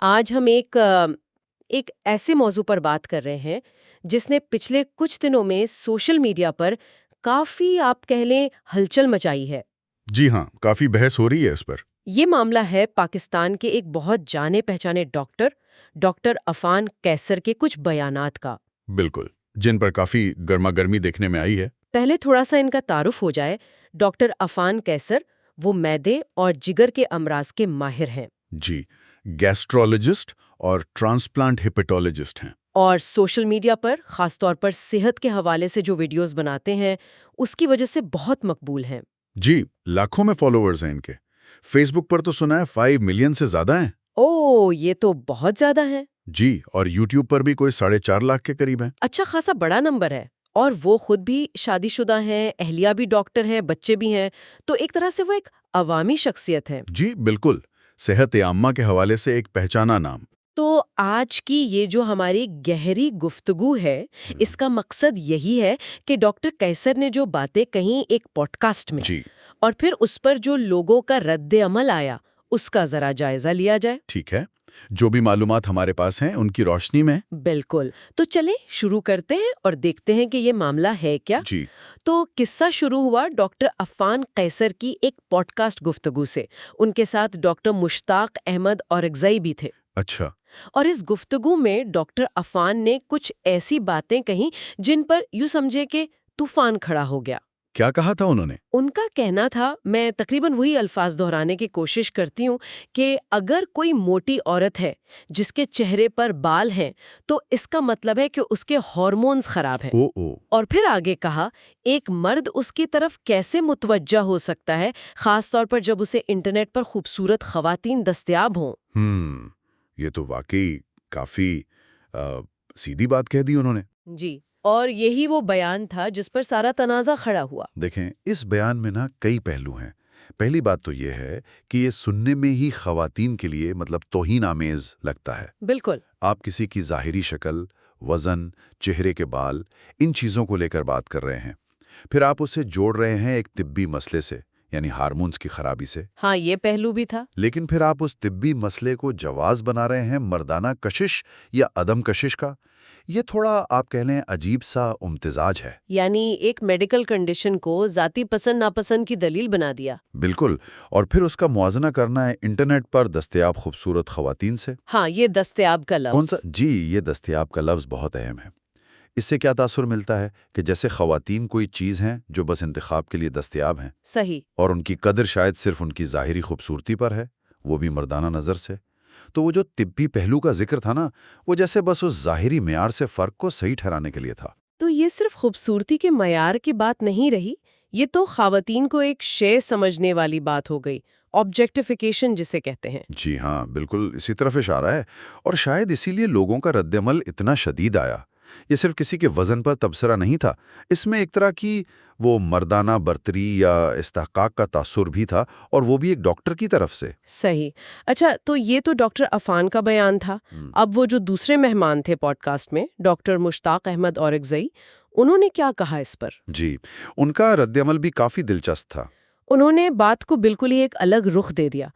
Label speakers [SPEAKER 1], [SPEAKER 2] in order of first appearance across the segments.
[SPEAKER 1] آج ہم ایک ایسے موضوع پر بات کر رہے ہیں جس نے پچھلے کچھ دنوں میں سوشل میڈیا پر کافی آپ کہہ لیں ہلچل مچائی ہے۔
[SPEAKER 2] جی ہاں، کافی بحث ہو رہی ہے اس پر۔
[SPEAKER 1] یہ معاملہ ہے پاکستان کے ایک بہت جانے پہچانے ڈاکٹر عفان قیصر کے کچھ بیانات کا۔
[SPEAKER 2] بالکل، جن پر کافی گرما گرمی دیکھنے میں آئی ہے۔
[SPEAKER 1] پہلے تھوڑا سا ان کا تعارف ہو جائے۔ ڈاکٹر عفان قیصر وہ معدے اور جگر کے امراض کے ماہر ہیں۔
[SPEAKER 2] جی، گیسٹرولوجسٹ اور ٹرانسپلانٹ ہیپیٹولوجسٹ ہیں۔
[SPEAKER 1] اور سوشل میڈیا پر خاص طور پر صحت کے حوالے سے جو ویڈیوز بناتے ہیں اس کی وجہ سے بہت مقبول ہیں۔
[SPEAKER 2] جی، لاکھوں میں فالوورز ہیں ان کے۔ فیس بک پر تو سنا ہے 5 ملین سے زیادہ ہیں۔
[SPEAKER 1] اوہ، یہ تو بہت زیادہ ہیں۔
[SPEAKER 2] جی، اور یوٹیوب پر بھی کوئی 4.5 لاکھ کے قریب ہیں۔
[SPEAKER 1] اچھا خاصا بڑا نمبر ہے۔ اور وہ خود بھی شادی شدہ ہیں، اہلیہ بھی ڈاکٹر ہیں، بچے بھی ہیں، تو ایک طرح سے وہ ایک عوامی شخصیت ہے۔
[SPEAKER 2] جی بالکل، صحت عامہ کے حوالے سے ایک پہچانا نام۔
[SPEAKER 1] تو آج کی یہ جو ہماری گہری گفتگو ہے، اس کا مقصد یہی ہے کہ ڈاکٹر قیصر نے جو باتیں کہیں ایک پوڈ کاسٹ میں،
[SPEAKER 2] جی
[SPEAKER 1] اور پھر اس پر جو لوگوں کا رد عمل آیا اس کا ذرا جائزہ لیا جائے۔
[SPEAKER 2] ٹھیک ہے، جو بھی معلومات ہمارے پاس ہیں ان کی روشنی میں۔
[SPEAKER 1] بالکل، تو چلیں شروع کرتے ہیں اور دیکھتے ہیں کہ یہ معاملہ ہے کیا۔
[SPEAKER 2] جی
[SPEAKER 1] تو قصہ شروع ہوا ڈاکٹر عفان قیصر کی ایک پوڈ کاسٹ گفتگو سے۔ ان کے ساتھ ڈاکٹر مشتاق احمد اورکزئی بھی تھے۔
[SPEAKER 2] اچھا،
[SPEAKER 1] اور اس گفتگو میں ڈاکٹر عفان نے کچھ ایسی باتیں کہیں جن پر یوں سمجھے کہ طوفان کھڑا ہو گیا۔
[SPEAKER 2] کیا کہا تھا انہوں نے؟
[SPEAKER 1] ان کا کہنا تھا، میں تقریباً وہی الفاظ دہرانے کی کوشش کرتی ہوں، کہ اگر کوئی موٹی عورت ہے جس کے چہرے پر بال ہیں تو اس کا مطلب ہے کہ اس کے ہارمونز خراب ہیں۔ اور پھر آگے کہا، ایک مرد اس کی طرف کیسے متوجہ ہو سکتا ہے، خاص طور پر جب اسے انٹرنیٹ پر خوبصورت خواتین دستیاب ہوں۔
[SPEAKER 2] یہ تو واقعی کافی سیدھی بات کہہ دی انہوں نے۔
[SPEAKER 1] جی، اور یہی وہ بیان تھا جس پر سارا تنازع کھڑا ہوا۔
[SPEAKER 2] دیکھیں، اس بیان میں کئی پہلو ہیں۔ پہلی بات تو یہ ہے کہ یہ سننے میں ہی خواتین کے لیے توہین آمیز لگتا ہے۔
[SPEAKER 1] بالکل۔
[SPEAKER 2] آپ کسی کی ظاہری شکل، وزن، چہرے کے بال، ان چیزوں کو لے کر بات کر رہے ہیں، پھر آپ اسے جوڑ رہے ہیں ایک طبی مسئلے سے، یعنی ہارمونز کی خرابی سے۔
[SPEAKER 1] ہاں، یہ پہلو بھی تھا۔
[SPEAKER 2] لیکن پھر آپ اس طبی مسئلے کو جواز بنا رہے ہیں مردانہ کشش یا عدم کشش کا۔ یہ تھوڑا آپ کہہ لیں عجیب سا امتزاج ہے۔
[SPEAKER 1] یعنی ایک میڈیکل کنڈیشن کو ذاتی پسند ناپسند کی دلیل بنا دیا۔
[SPEAKER 2] بالکل، اور پھر اس کا موازنہ کرنا ہے انٹرنیٹ پر دستیاب خوبصورت خواتین سے۔
[SPEAKER 1] ہاں، یہ دستیاب کا لفظ۔
[SPEAKER 2] کون سا؟ جی، یہ دستیاب کا لفظ بہت اہم ہے۔ اس سے کیا تاثر ملتا ہے کہ جیسے خواتین کوئی چیز ہیں جو بس انتخاب کے لیے دستیاب ہیں۔
[SPEAKER 1] صحیح۔
[SPEAKER 2] اور ان کی قدر شاید صرف ان کی ظاہری خوبصورتی پر ہے، وہ بھی مردانہ نظر سے۔ تو وہ جو طبی پہلو کا ذکر تھا وہ جیسے بس اس ظاہری معیار سے فرق کو صحیح ٹھہرانے کے لیے تھا۔
[SPEAKER 1] تو یہ صرف خوبصورتی کے معیار کی بات نہیں رہی، یہ تو خواتین کو ایک شے سمجھنے والی بات ہو گئی، آبجیکٹیفیکیشن جسے کہتے ہیں۔
[SPEAKER 2] جی ہاں، بالکل اسی طرف اشارہ ہے، اور شاید اسی لیے لوگوں کا رد عمل اتنا شدید آیا۔ یہ صرف کسی کے وزن پر تبصرہ نہیں تھا، اس میں ایک طرح کی وہ مردانہ برتری یا استحقاق کا تاثر بھی تھا، اور وہ بھی ایک ڈاکٹر کی طرف سے۔
[SPEAKER 1] صحیح۔ اچھا، تو یہ تو ڈاکٹر عفان کا بیان تھا۔ اب وہ جو دوسرے مہمان تھے پوڈ کاسٹ میں، ڈاکٹر مشتاق احمد اورکزئی، انہوں نے کیا کہا اس پر؟
[SPEAKER 2] جی، ان کا رد عمل بھی کافی دلچسپ تھا۔
[SPEAKER 1] انہوں نے بات کو بالکل ہی ایک الگ رخ دے دیا۔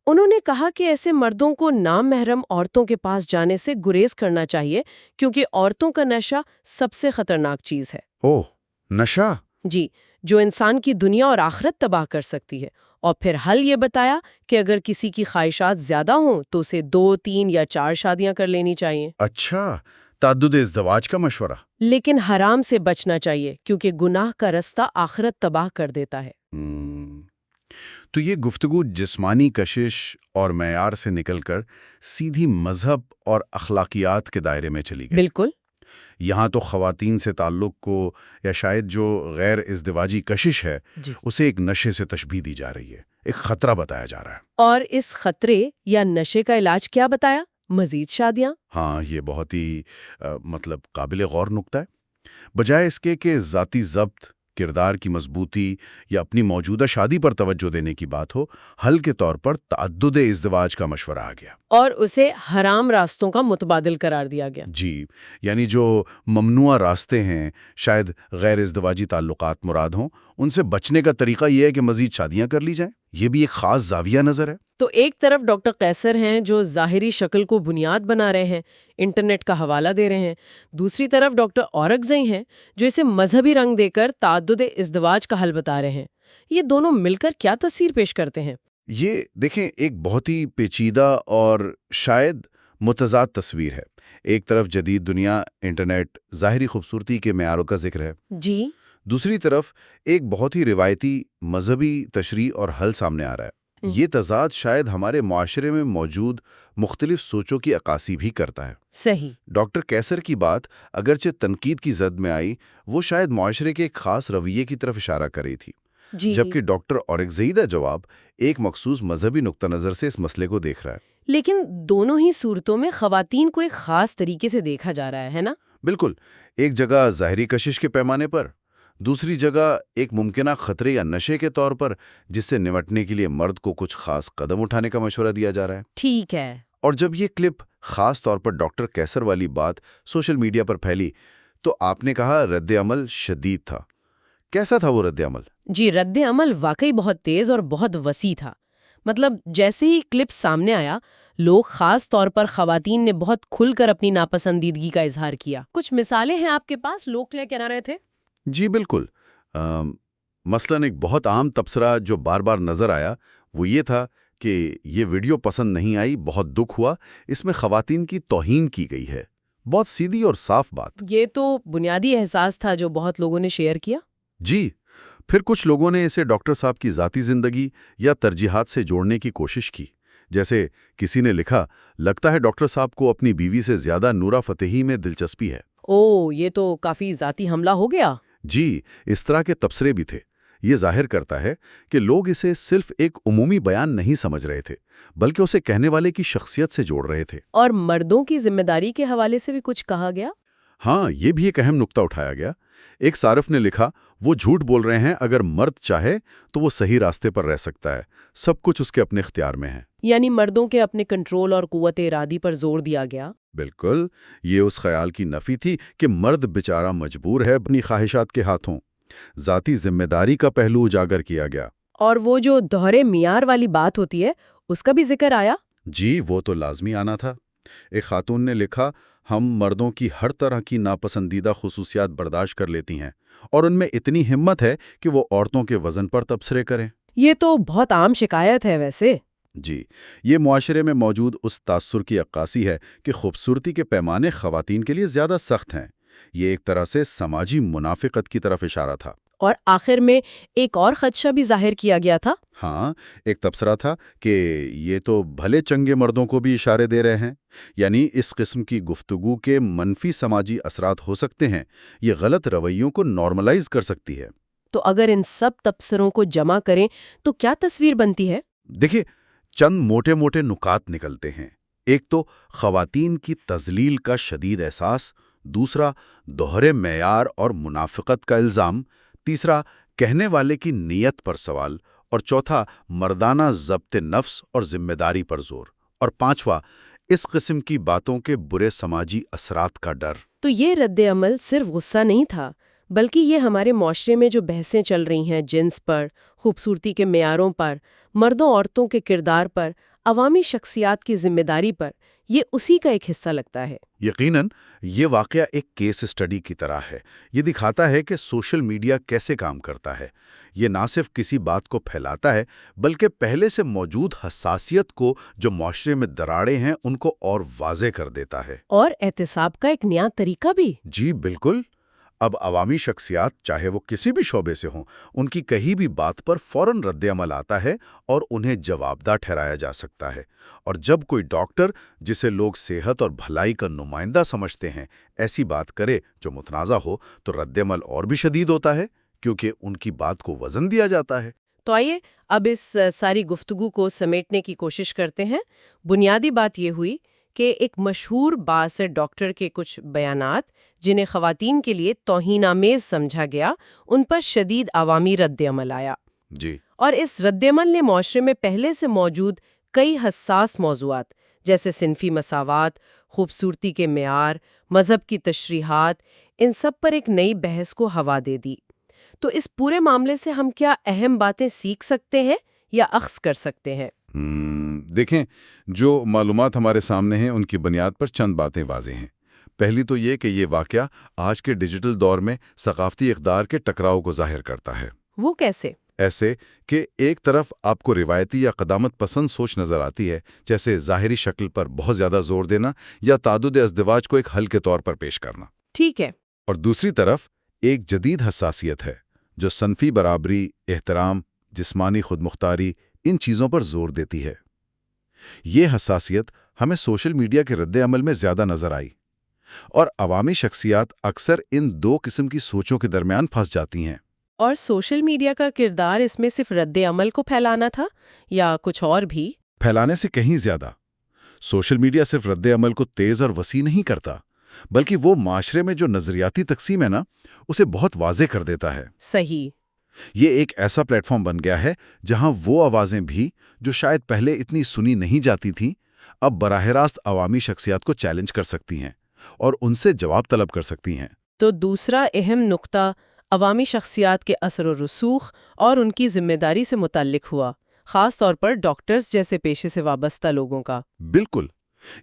[SPEAKER 1] انہوں نے کہا کہ ایسے مردوں کو نام محرم عورتوں کے پاس جانے سے گریز کرنا چاہیے، کیونکہ عورتوں کا نشہ سب سے خطرناک چیز ہے۔
[SPEAKER 2] اوہ، نشہ؟
[SPEAKER 1] جی، جو انسان کی دنیا اور آخرت تباہ کر سکتی ہے۔ اور پھر حل یہ بتایا کہ اگر کسی کی خواہشات زیادہ ہوں تو اسے 2، 3 یا 4 شادیاں کر لینی چاہیے۔
[SPEAKER 2] اچھا، تعدد ازدواج کا مشورہ۔
[SPEAKER 1] لیکن حرام سے بچنا چاہیے، کیونکہ گناہ کا رستہ آخرت تباہ کر دیتا ہے۔
[SPEAKER 2] تو یہ گفتگو جسمانی کشش اور معیار سے نکل کر سیدھی مذہب اور اخلاقیات کے دائرے میں چلی گئی۔
[SPEAKER 1] بالکل۔
[SPEAKER 2] یہاں تو خواتین سے تعلق کو، یا شاید جو غیر ازدواجی کشش ہے،
[SPEAKER 1] جی،
[SPEAKER 2] اسے ایک نشے سے تشبیہ دی جا رہی ہے، ایک خطرہ بتایا جا رہا ہے۔
[SPEAKER 1] اور اس خطرے یا نشے کا علاج کیا بتایا؟ مزید شادیاں۔
[SPEAKER 2] ہاں، یہ بہت ہی قابل غور نکتہ ہے۔ بجائے اس کے کہ ذاتی ضبط، کردار کی مضبوطی یا اپنی موجودہ شادی پر توجہ دینے کی بات ہو، حل کے طور پر تعدد ازدواج کا مشورہ آ گیا،
[SPEAKER 1] اور اسے حرام راستوں کا متبادل قرار دیا گیا۔
[SPEAKER 2] جی، یعنی جو ممنوع راستے ہیں، شاید غیر ازدواجی تعلقات مراد ہوں، ان سے بچنے کا طریقہ یہ ہے کہ مزید شادیاں کر لی جائیں۔ یہ بھی ایک خاص زاویہ نظر ہے۔
[SPEAKER 1] تو ایک طرف ڈاکٹر قیصر ہیں جو ظاہری شکل کو بنیاد بنا رہے ہیں، انٹرنیٹ کا حوالہ دے رہے ہیں، دوسری طرف ڈاکٹر اورکزئی ہیں جو اسے مذہبی رنگ دے کر تعدد ازدواج کا حل بتا رہے ہیں۔ یہ دونوں مل کر کیا تصویر پیش کرتے ہیں؟
[SPEAKER 2] یہ دیکھیں ایک بہت ہی پیچیدہ اور شاید متضاد تصویر ہے۔ ایک طرف جدید دنیا، انٹرنیٹ، ظاہری خوبصورتی کے معیاروں کا ذکر ہے،
[SPEAKER 1] جی،
[SPEAKER 2] دوسری طرف ایک بہت ہی روایتی مذہبی تشریح اور حل سامنے آ رہا ہے۔ یہ تضاد شاید ہمارے معاشرے میں موجود مختلف سوچوں کی عکاسی بھی کرتا ہے۔
[SPEAKER 1] صحیح۔
[SPEAKER 2] ڈاکٹر قیصر کی بات اگرچہ تنقید کی زد میں آئی، وہ شاید معاشرے کے ایک خاص رویے کی طرف اشارہ کر رہی تھی،
[SPEAKER 1] جی،
[SPEAKER 2] جبکہ ڈاکٹر اورکزئی کا جواب ایک مخصوص مذہبی نقطہ نظر سے اس مسئلے کو دیکھ رہا ہے۔
[SPEAKER 1] لیکن دونوں ہی صورتوں میں خواتین کو ایک خاص طریقے سے دیکھا جا رہا ہے نا؟
[SPEAKER 2] بالکل، ایک جگہ ظاہری کشش کے پیمانے پر، دوسری جگہ ایک ممکنہ خطرے یا نشے کے طور پر، جس سے نمٹنے کے لیے مرد کو کچھ خاص قدم اٹھانے کا مشورہ دیا جا رہا ہے۔
[SPEAKER 1] ٹھیک ہے۔
[SPEAKER 2] اور جب یہ کلپ خاص طور پر ڈاکٹر قیصر والی بات سوشل میڈیا پر پھیلی تو آپ نے کہا رد عمل شدید تھا۔ کیسا تھا وہ رد عمل؟
[SPEAKER 1] جی، رد عمل واقعی بہت تیز اور بہت وسیع تھا۔ مطلب جیسے ہی کلپ سامنے آیا، لوگ خاص طور پر خواتین نے بہت کھل کر اپنی ناپسندیدگی کا اظہار کیا۔ کچھ مثالیں ہیں آپ کے پاس؟ لوگ کیا کہہ رہے تھے؟
[SPEAKER 2] جی بالکل، مثلاً ایک بہت عام تبصرہ جو بار بار نظر آیا وہ یہ تھا کہ یہ ویڈیو پسند نہیں آئی، بہت دکھ ہوا، اس میں خواتین کی توہین کی گئی ہے۔ بہت سیدھی اور صاف بات۔
[SPEAKER 1] یہ تو بنیادی احساس تھا جو بہت لوگوں نے شیئر کیا۔
[SPEAKER 2] جی، پھر کچھ لوگوں نے اسے ڈاکٹر صاحب کی ذاتی زندگی یا ترجیحات سے جوڑنے کی کوشش کی۔ جیسے کسی نے لکھا، لگتا ہے ڈاکٹر صاحب کو اپنی بیوی سے زیادہ نورا فتحی میں دلچسپی ہے۔
[SPEAKER 1] یہ تو کافی ذاتی حملہ ہو گیا۔
[SPEAKER 2] جی، اس طرح کے تبصرے بھی تھے۔ یہ ظاہر کرتا ہے کہ لوگ اسے صرف ایک عمومی بیان نہیں سمجھ رہے تھے، بلکہ اسے کہنے والے کی شخصیت سے جوڑ رہے تھے۔
[SPEAKER 1] اور مردوں کی ذمہ داری کے حوالے سے بھی کچھ کہا گیا؟
[SPEAKER 2] ہاں، یہ بھی ایک اہم نقطہ اٹھایا گیا۔ ایک صارف نے لکھا، وہ جھوٹ بول رہے ہیں، اگر مرد چاہے تو وہ صحیح راستے پر رہ سکتا ہے، سب کچھ اس کے اپنے اختیار میں ہے۔
[SPEAKER 1] یعنی مردوں کے اپنے کنٹرول اور قوت ارادی پر زور دیا گیا۔
[SPEAKER 2] بالکل، یہ اس خیال کی نفی تھی کہ مرد بیچارہ مجبور ہے اپنی خواہشات کے ہاتھوں۔ ذاتی ذمہ داری کا پہلو اجاگر کیا گیا۔
[SPEAKER 1] اور وہ جو دوہرے معیار والی بات ہوتی ہے، اس کا بھی ذکر آیا؟
[SPEAKER 2] جی، وہ تو لازمی آنا تھا۔ ایک خاتون نے لکھا، ہم مردوں کی ہر طرح کی ناپسندیدہ خصوصیات برداشت کر لیتی ہیں، اور ان میں اتنی ہمت ہے کہ وہ عورتوں کے وزن پر تبصرے کریں۔
[SPEAKER 1] یہ تو بہت عام شکایت ہے ویسے۔
[SPEAKER 2] جی، یہ معاشرے میں موجود اس تاثر کی عکاسی ہے کہ خوبصورتی کے پیمانے خواتین کے لیے زیادہ سخت ہیں۔ یہ ایک طرح سے سماجی منافقت کی طرف اشارہ تھا۔
[SPEAKER 1] اور آخر میں ایک اور خدشہ بھی ظاہر کیا گیا تھا۔
[SPEAKER 2] ہاں، ایک تبصرہ تھا کہ یہ تو بھلے چنگے مردوں کو بھی اشارے دے رہے ہیں، یعنی اس قسم کی گفتگو کے منفی سماجی اثرات ہو سکتے ہیں، یہ غلط رویوں کو نارملائز کر سکتی ہے۔
[SPEAKER 1] تو اگر ان سب تبصروں کو جمع کریں تو کیا تصویر بنتی ہے؟
[SPEAKER 2] دیکھیں، چند موٹے موٹے نکات نکلتے ہیں۔ ایک تو خواتین کی تذلیل کا شدید احساس، دوسرا دوہرے معیار اور منافقت کا الزام، تیسرا کہنے والے کی نیت پر سوال، اور چوتھا مردانہ ضبط نفس اور ذمہ داری پر زور، اور پانچواں اس قسم کی باتوں کے برے سماجی اثرات کا ڈر۔
[SPEAKER 1] تو یہ رد عمل صرف غصہ نہیں تھا، بلکہ یہ ہمارے معاشرے میں جو بحثیں چل رہی ہیں جنس پر، خوبصورتی کے معیاروں پر، مردوں عورتوں کے کردار پر، عوامی شخصیات کی ذمہ داری پر، یہ اسی کا ایک حصہ لگتا ہے۔
[SPEAKER 2] یقیناً یہ واقعہ ایک کیس اسٹڈی کی طرح ہے۔ یہ دکھاتا ہے کہ سوشل میڈیا کیسے کام کرتا ہے۔ یہ نہ صرف کسی بات کو پھیلاتا ہے، بلکہ پہلے سے موجود حساسیت کو جو معاشرے میں دراڑیں ہیں ان کو اور واضح کر دیتا ہے۔
[SPEAKER 1] اور احتساب کا ایک نیا طریقہ بھی۔
[SPEAKER 2] جی بالکل، اب عوامی شخصیات چاہے وہ کسی بھی شعبے سے ہوں، ان کی کہیں بھی بات پر فوراً رد عمل آتا ہے اور انہیں جوابدہ ٹھہرایا جا سکتا ہے۔ اور جب کوئی ڈاکٹر، جسے لوگ صحت اور بھلائی کا نمائندہ سمجھتے ہیں، ایسی بات کرے جو متنازع ہو، تو رد عمل اور بھی شدید ہوتا ہے، کیونکہ ان کی بات کو وزن دیا جاتا ہے۔
[SPEAKER 1] تو آئیے اب اس ساری گفتگو کو سمیٹنے کی کوشش کرتے ہیں۔ بنیادی بات یہ ہوئی کہ ایک مشہور بااثر ڈاکٹر کے کچھ بیانات جنہیں خواتین کے لیے توہین آمیز سمجھا گیا، ان پر شدید عوامی رد عمل آیا۔
[SPEAKER 2] جی،
[SPEAKER 1] اور اس رد عمل نے معاشرے میں پہلے سے موجود کئی حساس موضوعات جیسے صنفی مساوات، خوبصورتی کے معیار، مذہب کی تشریحات، ان سب پر ایک نئی بحث کو ہوا دے دی۔ تو اس پورے معاملے سے ہم کیا اہم باتیں سیکھ سکتے ہیں یا اخذ کر سکتے ہیں؟
[SPEAKER 2] دیکھیں، جو معلومات ہمارے سامنے ہیں ان کی بنیاد پر چند باتیں واضح ہیں۔ پہلی تو یہ کہ یہ واقعہ آج کے ڈیجیٹل دور میں ثقافتی اقدار کے ٹکراؤ کو ظاہر کرتا ہے۔
[SPEAKER 1] وہ کیسے؟
[SPEAKER 2] ایسے کہ ایک طرف آپ کو روایتی یا قدامت پسند سوچ نظر آتی ہے، جیسے ظاہری شکل پر بہت زیادہ زور دینا یا تعدد ازدواج کو ایک حل کے طور پر پیش کرنا،
[SPEAKER 1] ٹھیک ہے۔
[SPEAKER 2] اور دوسری طرف ایک جدید حساسیت ہے جو صنفی برابری، احترام، جسمانی خود مختاری، ان چیزوں پر زور دیتی ہے۔ یہ حساسیت ہمیں سوشل میڈیا کے رد عمل میں زیادہ نظر آئی، اور عوامی شخصیات اکثر ان دو قسم کی سوچوں کے درمیان پھنس جاتی ہیں۔
[SPEAKER 1] اور سوشل میڈیا کا کردار اس میں صرف رد عمل کو پھیلانا تھا یا کچھ اور بھی؟
[SPEAKER 2] پھیلانے سے کہیں زیادہ۔ سوشل میڈیا صرف رد عمل کو تیز اور وسیع نہیں کرتا، بلکہ وہ معاشرے میں جو نظریاتی تقسیم ہے نا، اسے بہت واضح کر دیتا ہے۔
[SPEAKER 1] صحیح۔
[SPEAKER 2] یہ ایک ایسا پلیٹ فارم بن گیا ہے جہاں وہ آوازیں بھی جو شاید پہلے اتنی سنی نہیں جاتی تھیں، اب براہ راست عوامی شخصیات کو چیلنج کر سکتی ہیں اور ان سے جواب طلب کر سکتی ہیں۔
[SPEAKER 1] تو دوسرا اہم نقطہ عوامی شخصیات کے اثر و رسوخ اور ان کی ذمہ داری سے متعلق ہوا، خاص طور پر ڈاکٹرز جیسے پیشے سے وابستہ لوگوں کا۔
[SPEAKER 2] بالکل،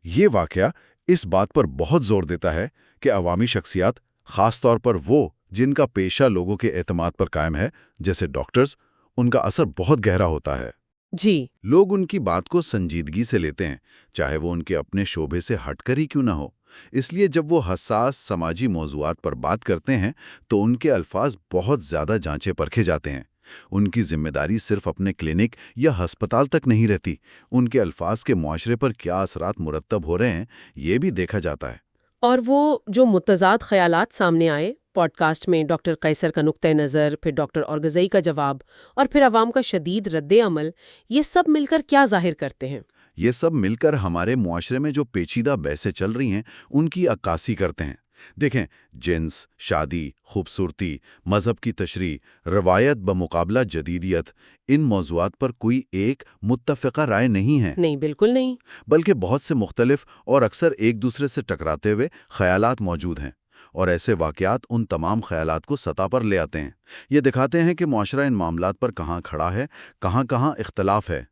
[SPEAKER 2] یہ واقعہ اس بات پر بہت زور دیتا ہے کہ عوامی شخصیات، خاص طور پر وہ جن کا پیشہ لوگوں کے اعتماد پر قائم ہے، جیسے ڈاکٹرز، ان کا اثر بہت گہرا ہوتا ہے۔
[SPEAKER 1] جی۔
[SPEAKER 2] لوگ ان کی بات کو سنجیدگی سے لیتے ہیں، چاہے وہ ان کے اپنے شعبے سے ہٹ کر ہی کیوں نہ ہو۔ اس لیے جب وہ حساس سماجی موضوعات پر بات کرتے ہیں تو ان کے الفاظ بہت زیادہ جانچے پرکھے جاتے ہیں۔ ان کی ذمہ داری صرف اپنے کلینک یا ہسپتال تک نہیں رہتی، ان کے الفاظ کے معاشرے پر کیا اثرات مرتب ہو رہے ہیں یہ بھی دیکھا جاتا ہے۔
[SPEAKER 1] اور وہ جو متضاد خیالات سامنے آئے پوڈ کاسٹ میں، ڈاکٹر قیصر کا نقطہ نظر، پھر ڈاکٹر اورگزئی کا جواب، اور پھر عوام کا شدید رد عمل، یہ سب مل کر کیا ظاہر کرتے ہیں؟
[SPEAKER 2] یہ سب مل کر ہمارے معاشرے میں جو پیچیدہ بحثیں چل رہی ہیں ان کی عکاسی کرتے ہیں۔ دیکھیں، جنس، شادی، خوبصورتی، مذہب کی تشریح، روایت بمقابلہ جدیدیت، ان موضوعات پر کوئی ایک متفقہ رائے نہیں ہے۔
[SPEAKER 1] نہیں، بالکل نہیں۔
[SPEAKER 2] بلکہ بہت سے مختلف اور اکثر ایک دوسرے سے ٹکراتے ہوئے خیالات موجود ہیں، اور ایسے واقعات ان تمام خیالات کو سطح پر لے آتے ہیں۔ یہ دکھاتے ہیں کہ معاشرہ ان معاملات پر کہاں کھڑا ہے، کہاں کہاں اختلاف ہے۔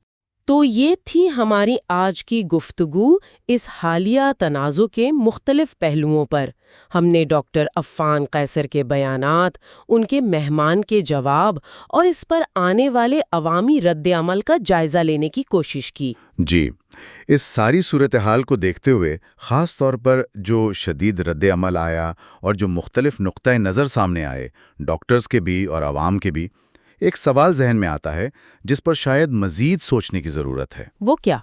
[SPEAKER 1] تو یہ تھی ہماری آج کی گفتگو اس حالیہ تنازع کے مختلف پہلوؤں پر۔ ہم نے ڈاکٹر عفان قیصر کے بیانات، ان کے مہمان کے جواب اور اس پر آنے والے عوامی رد عمل کا جائزہ لینے کی کوشش کی۔
[SPEAKER 2] جی، اس ساری صورتحال کو دیکھتے ہوئے خاص طور پر جو شدید رد عمل آیا اور جو مختلف نقطۂ نظر سامنے آئے، ڈاکٹرز کے بھی اور عوام کے بھی، ایک سوال ذہن میں آتا ہے جس پر شاید مزید سوچنے کی ضرورت ہے۔
[SPEAKER 1] وہ کیا؟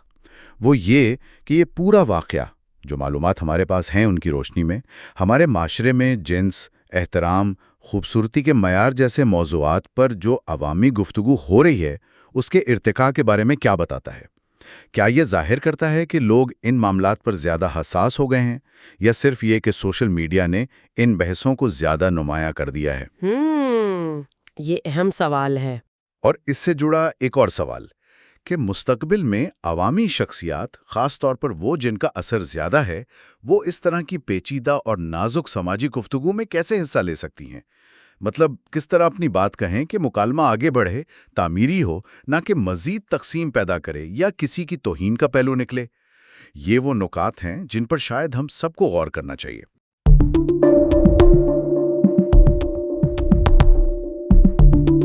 [SPEAKER 2] وہ یہ کہ یہ پورا واقعہ، جو معلومات ہمارے پاس ہیں ان کی روشنی میں، ہمارے معاشرے میں جنس، احترام، خوبصورتی کے معیار جیسے موضوعات پر جو عوامی گفتگو ہو رہی ہے، اس کے ارتقاء کے بارے میں کیا بتاتا ہے؟ کیا یہ ظاہر کرتا ہے کہ لوگ ان معاملات پر زیادہ حساس ہو گئے ہیں، یا صرف یہ کہ سوشل میڈیا نے ان بحثوں کو زیادہ نمایاں کر دیا ہے؟
[SPEAKER 1] یہ اہم سوال ہے۔
[SPEAKER 2] اور اس سے جڑا ایک اور سوال کہ مستقبل میں عوامی شخصیات، خاص طور پر وہ جن کا اثر زیادہ ہے، وہ اس طرح کی پیچیدہ اور نازک سماجی گفتگو میں کیسے حصہ لے سکتی ہیں؟ مطلب کس طرح اپنی بات کہیں کہ مکالمہ آگے بڑھے، تعمیری ہو، نہ کہ مزید تقسیم پیدا کرے یا کسی کی توہین کا پہلو نکلے۔ یہ وہ نکات ہیں جن پر شاید ہم سب کو غور کرنا چاہیے۔